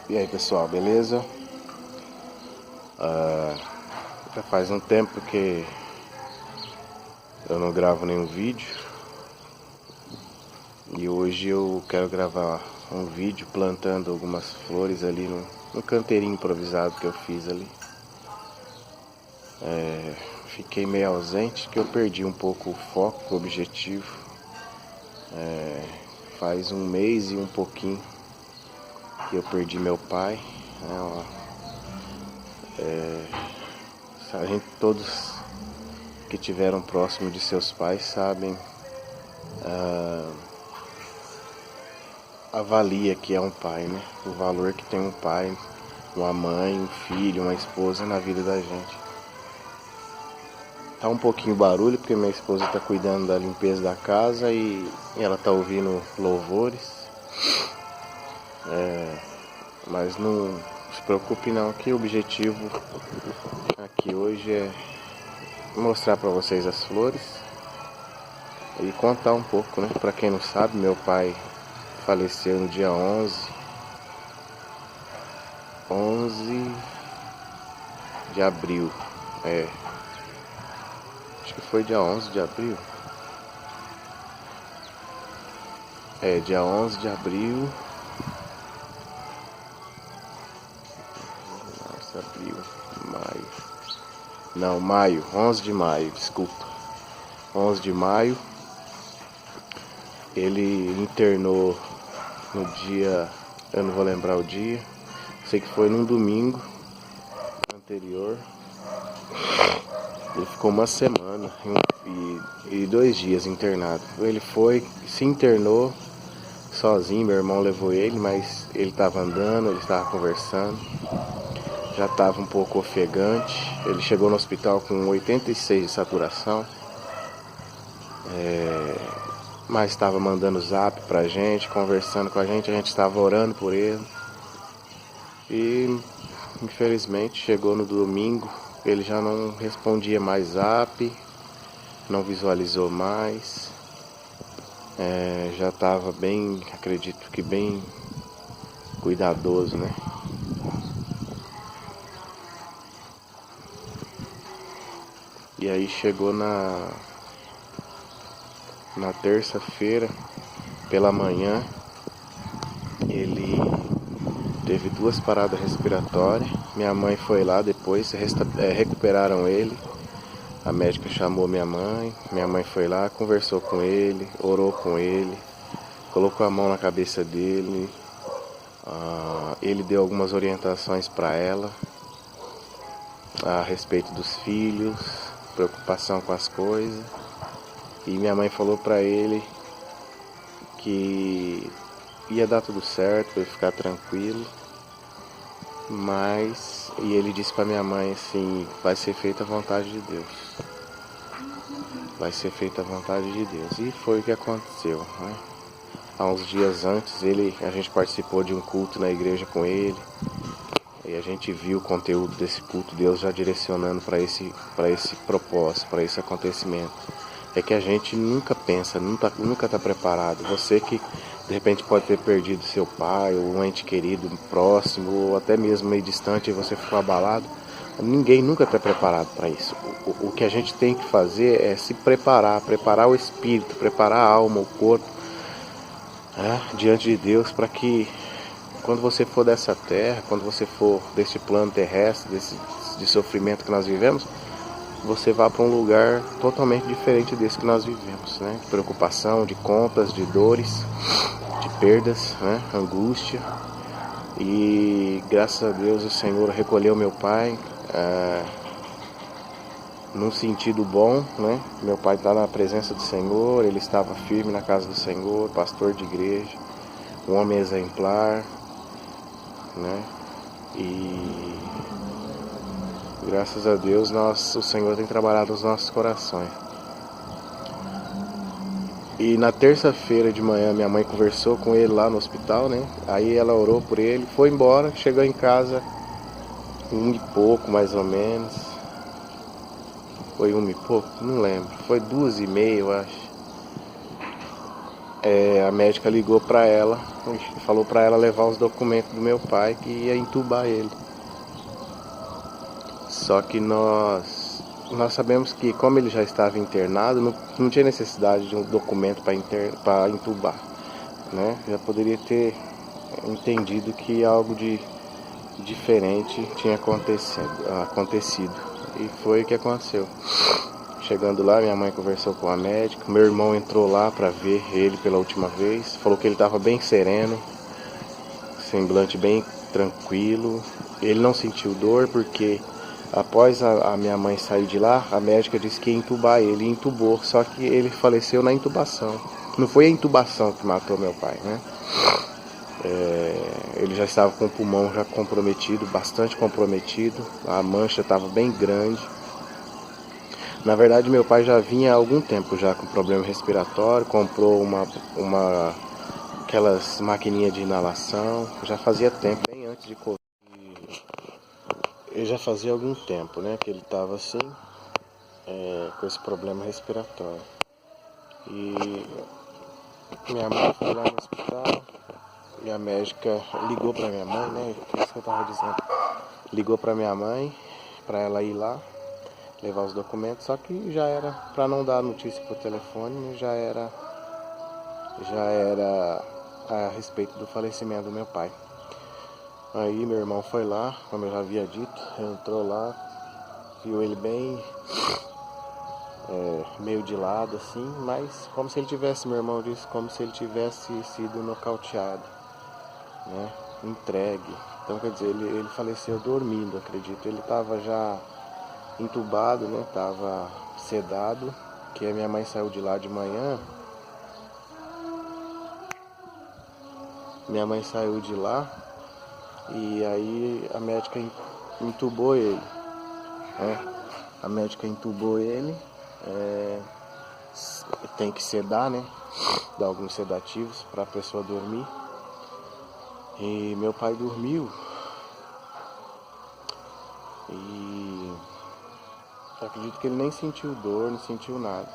E aí pessoal, beleza? Já faz um tempo que eu não gravo nenhum vídeo. E hoje eu quero gravar um vídeo plantando algumas flores ali no canteirinho improvisado que eu fiz ali. Fiquei meio ausente, que eu perdi um pouco o foco, o objetivo. Faz um mês e um pouquinho que eu perdi meu pai, né? Todos que tiveram próximo de seus pais sabem a valia que é um pai, né? O valor que tem um pai, uma mãe, um filho, uma esposa na vida da gente. Tá um pouquinho barulho porque minha esposa tá cuidando da limpeza da casa e ela tá ouvindo louvores. Mas não se preocupe não, que o objetivo aqui hoje é mostrar para vocês as flores e contar um pouco, né? Para quem não sabe, meu pai faleceu no dia 11 de abril. Acho que foi dia 11 de abril. Dia 11 de abril. Março, abril, maio. Não, maio, 11 de maio, desculpa. 11 de maio. Ele internou no dia, eu não vou lembrar o dia. Sei que foi num domingo anterior. Ele ficou uma semana e 2 dias internado. Ele foi, se internou sozinho, meu irmão levou ele, mas ele estava andando, ele estava conversando. Já estava um pouco ofegante. Ele chegou no hospital com 86 de saturação. Mas estava mandando zap pra gente, conversando com a gente estava orando por ele. E infelizmente chegou no domingo, ele já não respondia mais zap, não visualizou mais. Já estava bem, acredito que bem cuidadoso, né? E aí chegou na terça-feira, pela manhã, ele teve 2 paradas respiratórias. Minha mãe foi lá depois, recuperaram ele. A médica chamou minha mãe foi lá, conversou com ele, orou com ele, colocou a mão na cabeça dele. Ele deu algumas orientações para ela a respeito dos filhos, preocupação com as coisas. E minha mãe falou para ele que ia dar tudo certo, para ele ficar tranquilo. E ele disse para minha mãe assim: vai ser feita a vontade de Deus. Vai ser feita a vontade de Deus. E foi o que aconteceu, né? Há uns dias antes, a gente participou de um culto na igreja com ele. E a gente viu o conteúdo desse culto, Deus já direcionando para esse propósito, para esse acontecimento. É que a gente nunca pensa, nunca está preparado. Você que de repente pode ter perdido seu pai, ou um ente querido próximo, ou até mesmo meio distante, e você ficou abalado. Ninguém nunca está preparado para isso. O que a gente tem que fazer é se preparar o espírito, preparar a alma, o corpo, diante de Deus, para que quando você for dessa terra, quando você for desse plano terrestre, de sofrimento que nós vivemos, você vá para um lugar totalmente diferente desse que nós vivemos, né? De preocupação, de contas, de dores, de perdas, né? Angústia. E graças a Deus o Senhor recolheu meu pai num sentido bom, né? Meu pai está na presença do Senhor, ele estava firme na casa do Senhor, pastor de igreja, um homem exemplar, né? E graças a Deus o Senhor tem trabalhado nos nossos corações. E na terça-feira de manhã minha mãe conversou com ele lá no hospital, né? Aí ela orou por ele, foi embora, chegou em casa 1 e pouco mais ou menos. Foi 1 e pouco? Não lembro. Foi 2 e meia, eu acho. a médica ligou para ela e falou para ela levar os documentos do meu pai que ia entubar ele. Só que nós sabemos que como ele já estava internado, não tinha necessidade de um documento para entubar, né? Já poderia ter entendido que algo de diferente tinha acontecido. E foi o que aconteceu. Chegando lá, minha mãe conversou com a médica, meu irmão entrou lá para ver ele pela última vez, falou que ele estava bem sereno, semblante bem tranquilo. Ele não sentiu dor porque após a minha mãe sair de lá, a médica disse que ia entubar ele, e entubou, só que ele faleceu na intubação. Não foi a intubação que matou meu pai, né? Ele já estava com o pulmão já comprometido, bastante comprometido, a mancha estava bem grande. Na verdade, meu pai já vinha há algum tempo já com problema respiratório, comprou aquelas maquininhas de inalação, já fazia tempo, bem antes de Covid. Já fazia algum tempo, né, que ele estava assim, com esse problema respiratório. E minha mãe foi lá no hospital e a médica ligou para minha mãe, né, é isso que eu estava dizendo. Ligou para minha mãe, para ela ir lá levar os documentos, só que já era, para não dar notícia por telefone, já era a respeito do falecimento do meu pai. Aí meu irmão foi lá, como eu já havia dito, entrou lá, viu ele bem meio de lado assim, mas como se ele tivesse, meu irmão disse, como se ele tivesse sido nocauteado, né, entregue. Então quer dizer, ele faleceu dormindo, acredito. Ele estava já entubado, né? Tava sedado, que a minha mãe saiu de lá de manhã. Minha mãe saiu de lá e aí a médica entubou ele, né? A médica entubou ele, tem que sedar, né? Dar alguns sedativos para a pessoa dormir. E meu pai dormiu e acredito que ele nem sentiu dor, não sentiu nada.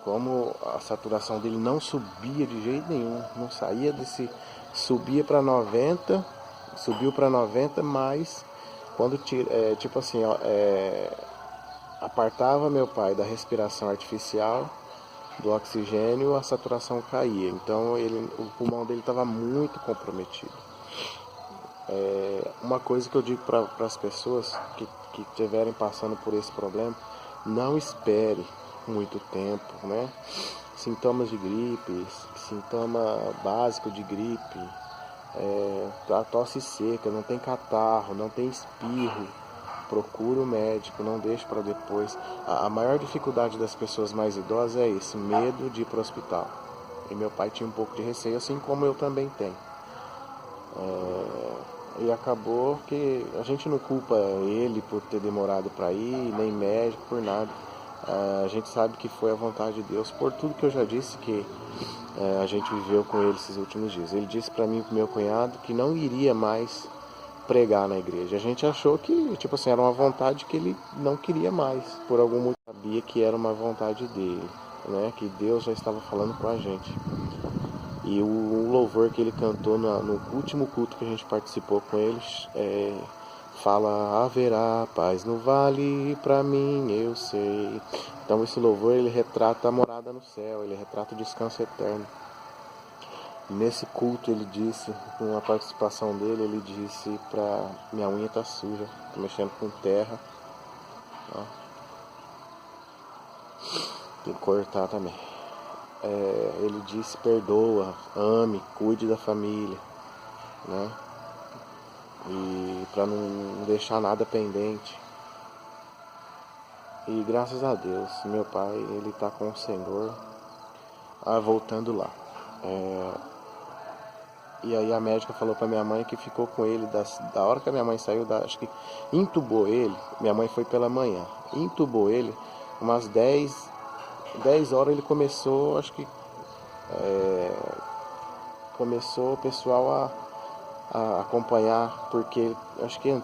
Como a saturação dele não subia de jeito nenhum, não saía desse, subia para 90, subiu para 90, mas quando tipo assim, apartava meu pai da respiração artificial, do oxigênio, a saturação caía. Então o pulmão dele estava muito comprometido. Uma coisa que eu digo para as pessoas que estiverem passando por esse problema, não espere muito tempo, né? Sintomas de gripe, sintoma básico de gripe, a tosse seca, não tem catarro, não tem espirro, procure o médico, não deixe para depois. A maior dificuldade das pessoas mais idosas é esse medo de ir para o hospital. E meu pai tinha um pouco de receio, assim como eu também tenho. E acabou que a gente não culpa ele por ter demorado para ir, nem médico, por nada. A gente sabe que foi a vontade de Deus, por tudo que eu já disse que a gente viveu com ele esses últimos dias. Ele disse para mim e pro meu cunhado que não iria mais pregar na igreja. A gente achou que, tipo assim, era uma vontade que ele não queria mais, por algum motivo. Sabia que era uma vontade dele, né? Que Deus já estava falando com a gente. E o louvor que ele cantou no último culto que a gente participou com eles fala: haverá paz no vale, pra mim eu sei. Então esse louvor ele retrata a morada no céu, ele retrata o descanso eterno. Nesse culto ele disse, com a participação dele, ele disse pra minha unha tá suja, tô mexendo com terra, ó. Tem que cortar também. Ele disse: perdoa, ame, cuide da família, né? E para não deixar nada pendente. E graças a Deus, meu pai, ele tá com o Senhor, voltando lá. E aí a médica falou pra minha mãe que ficou com ele da hora que a minha mãe saiu, acho que intubou ele, minha mãe foi pela manhã, intubou ele, umas 10 horas ele começou, acho que começou o pessoal a acompanhar, porque acho que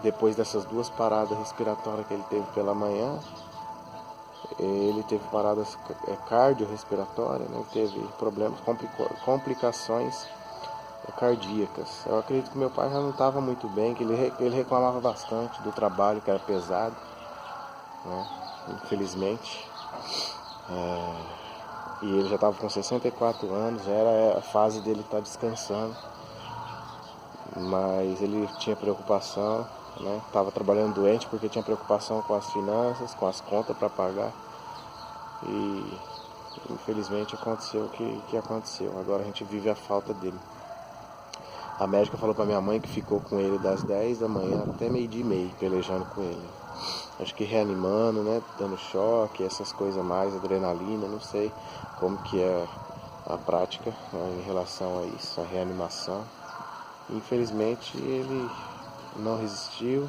depois dessas duas paradas respiratórias que ele teve pela manhã, ele teve paradas cardiorrespiratórias, né? Teve problemas, complicações cardíacas. Eu acredito que meu pai já não estava muito bem, que ele reclamava bastante do trabalho, que era pesado, né? Infelizmente. E ele já estava com 64 anos, já era a fase dele estar descansando. Mas ele tinha preocupação, né? Estava trabalhando doente porque tinha preocupação com as finanças, com as contas para pagar. E infelizmente aconteceu o que aconteceu. Agora a gente vive a falta dele. A médica falou pra minha mãe que ficou com ele das 10 da manhã até meio-dia e meio, pelejando com ele. Acho que reanimando, né? Dando choque, essas coisas mais, adrenalina, não sei como que é a prática, né, em relação a isso, a reanimação. Infelizmente ele não resistiu.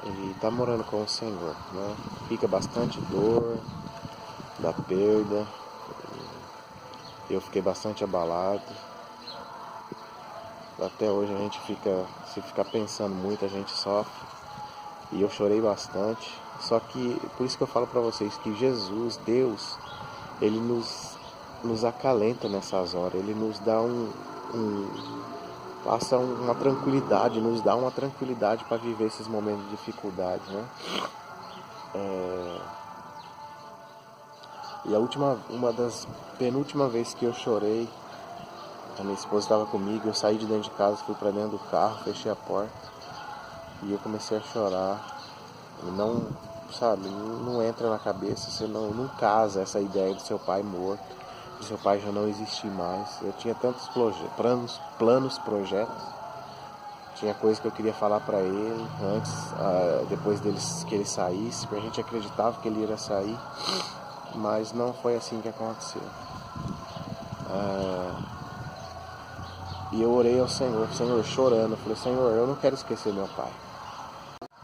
Ele tá morando com o Senhor, né? Fica bastante dor da perda. Eu fiquei bastante abalado. Até hoje a gente se ficar pensando muito, a gente sofre. E eu chorei bastante. Só que, por isso que eu falo pra vocês que Jesus, Deus, Ele nos acalenta nessas horas. Ele nos dá passa uma tranquilidade, nos dá uma tranquilidade para viver esses momentos de dificuldade, né? E uma das penúltimas vezes que eu chorei, a minha esposa estava comigo, eu saí de dentro de casa, fui para dentro do carro, fechei a porta e eu comecei a chorar. E não, sabe, não entra na cabeça, você não casa essa ideia do seu pai morto, do seu pai já não existir mais. Eu tinha tantos planos, projetos, tinha coisa que eu queria falar para ele antes, depois que ele saísse, porque a gente acreditava que ele iria sair, mas não foi assim que aconteceu. E eu orei ao Senhor chorando, eu falei: Senhor, eu não quero esquecer meu pai.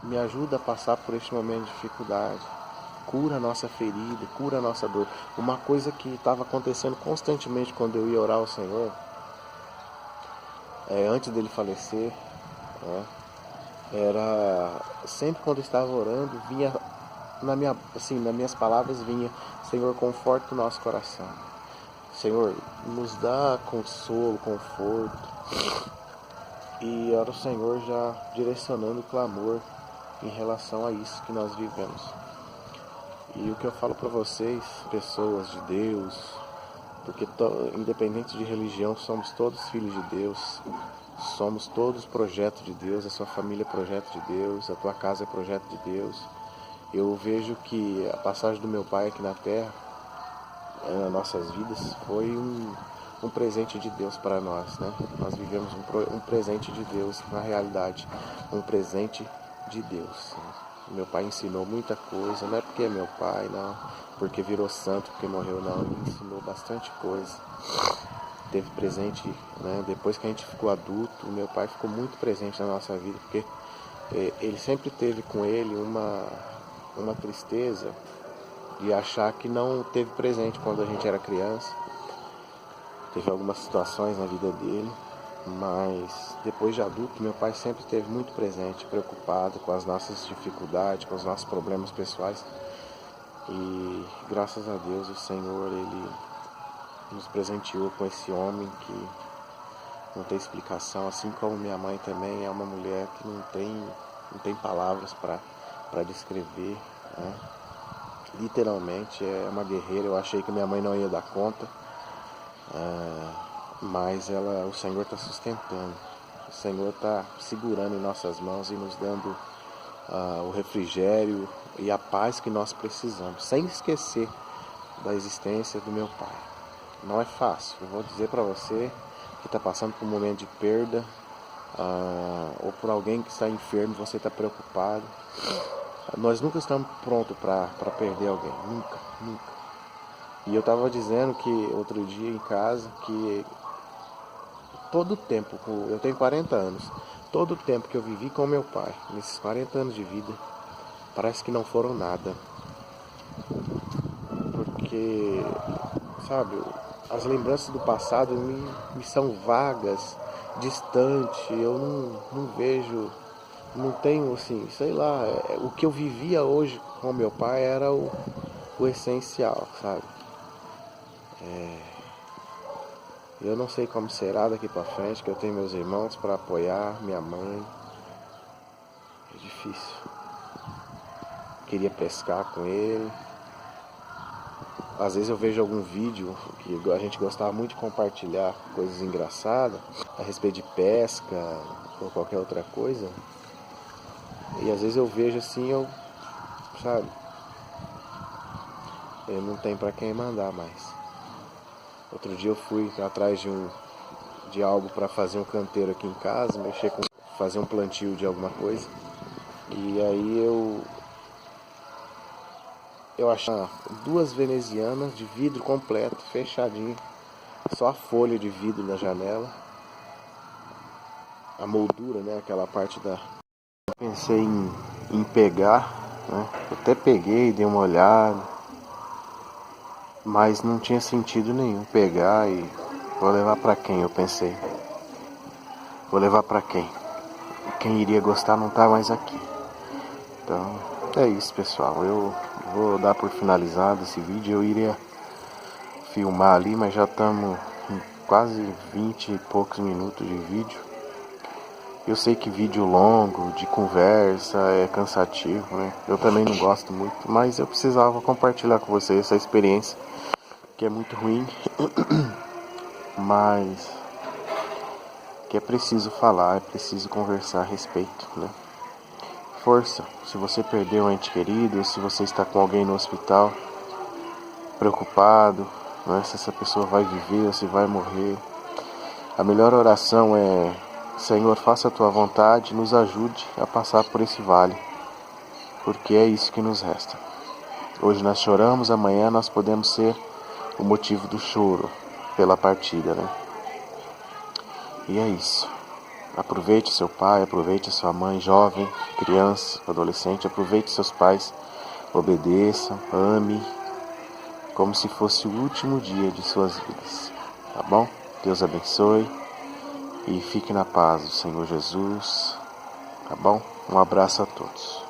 Me ajuda a passar por este momento de dificuldade. Cura a nossa ferida, cura a nossa dor. Uma coisa que estava acontecendo constantemente quando eu ia orar ao Senhor, antes dele falecer, né, era sempre quando eu estava orando, vinha nas minhas palavras vinha: Senhor, conforta o nosso coração. Senhor, nos dá consolo, conforto. E era o Senhor já direcionando o clamor em relação a isso que nós vivemos. E o que eu falo para vocês, pessoas de Deus, porque independente de religião, somos todos filhos de Deus, somos todos projeto de Deus, a sua família é projeto de Deus, a tua casa é projeto de Deus. Eu vejo que a passagem do meu pai aqui na terra, nas nossas vidas, foi um presente de Deus para nós, né? Nós vivemos um presente de Deus na realidade, um presente de Deus. Meu pai ensinou muita coisa, não é porque é meu pai, não, porque virou santo, porque morreu, não. Ele ensinou bastante coisa. Teve presente, né? Depois que a gente ficou adulto, meu pai ficou muito presente na nossa vida, porque ele sempre teve com ele uma tristeza de achar que não teve presente quando a gente era criança. Teve algumas situações na vida dele, mas depois de adulto, meu pai sempre esteve muito presente, preocupado com as nossas dificuldades, com os nossos problemas pessoais. E graças a Deus o Senhor, Ele nos presenteou com esse homem que não tem explicação, assim como minha mãe também é uma mulher que não tem palavras para descrever, né? Literalmente é uma guerreira. Eu achei que minha mãe não ia dar conta, mas o Senhor está sustentando, o Senhor está segurando em nossas mãos e nos dando o refrigério e a paz que nós precisamos, sem esquecer da existência do meu pai. Não é fácil, eu vou dizer para você que está passando por um momento de perda, ou por alguém que está enfermo, você está preocupado. Nós nunca estamos prontos para perder alguém, nunca. E eu estava dizendo que outro dia em casa que todo o tempo, eu tenho 40 anos, todo o tempo que eu vivi com meu pai, nesses 40 anos de vida, parece que não foram nada. Porque, sabe, as lembranças do passado me são vagas, distantes, eu não vejo não tenho, assim, sei lá, o que eu vivia hoje com meu pai era o essencial, sabe? Eu não sei como será daqui pra frente, que eu tenho meus irmãos pra apoiar, minha mãe. É difícil. Queria pescar com ele. Às vezes eu vejo algum vídeo que a gente gostava muito de compartilhar coisas engraçadas a respeito de pesca ou qualquer outra coisa. E às vezes eu vejo assim, sabe, eu não tenho pra quem mandar mais. Outro dia eu fui atrás de algo pra fazer um canteiro aqui em casa, mexer com fazer um plantio de alguma coisa. E aí eu achei duas venezianas de vidro completo, fechadinho, só a folha de vidro na janela, a moldura, né, aquela parte da. Pensei em pegar, né? Eu até peguei, dei uma olhada, mas não tinha sentido nenhum pegar e vou levar pra quem, eu pensei. Vou levar pra quem? Quem iria gostar não tá mais aqui. Então, é isso, pessoal. Eu vou dar por finalizado esse vídeo. Eu iria filmar ali, mas já estamos em quase 20 e poucos minutos de vídeo. Eu sei que vídeo longo, de conversa, é cansativo, né? Eu também não gosto muito, mas eu precisava compartilhar com vocês essa experiência, que é muito ruim, mas que é preciso falar, é preciso conversar a respeito, né? Força, se você perdeu um ente querido, se você está com alguém no hospital, preocupado, né, se essa pessoa vai viver ou se vai morrer, a melhor oração é: Senhor, faça a tua vontade, nos ajude a passar por esse vale, porque é isso que nos resta. Hoje nós choramos, amanhã nós podemos ser o motivo do choro pela partida, né? E é isso. Aproveite seu pai, aproveite sua mãe, jovem, criança, adolescente, aproveite seus pais, obedeça, ame, como se fosse o último dia de suas vidas, tá bom? Deus abençoe e fique na paz do Senhor Jesus, tá bom? Um abraço a todos.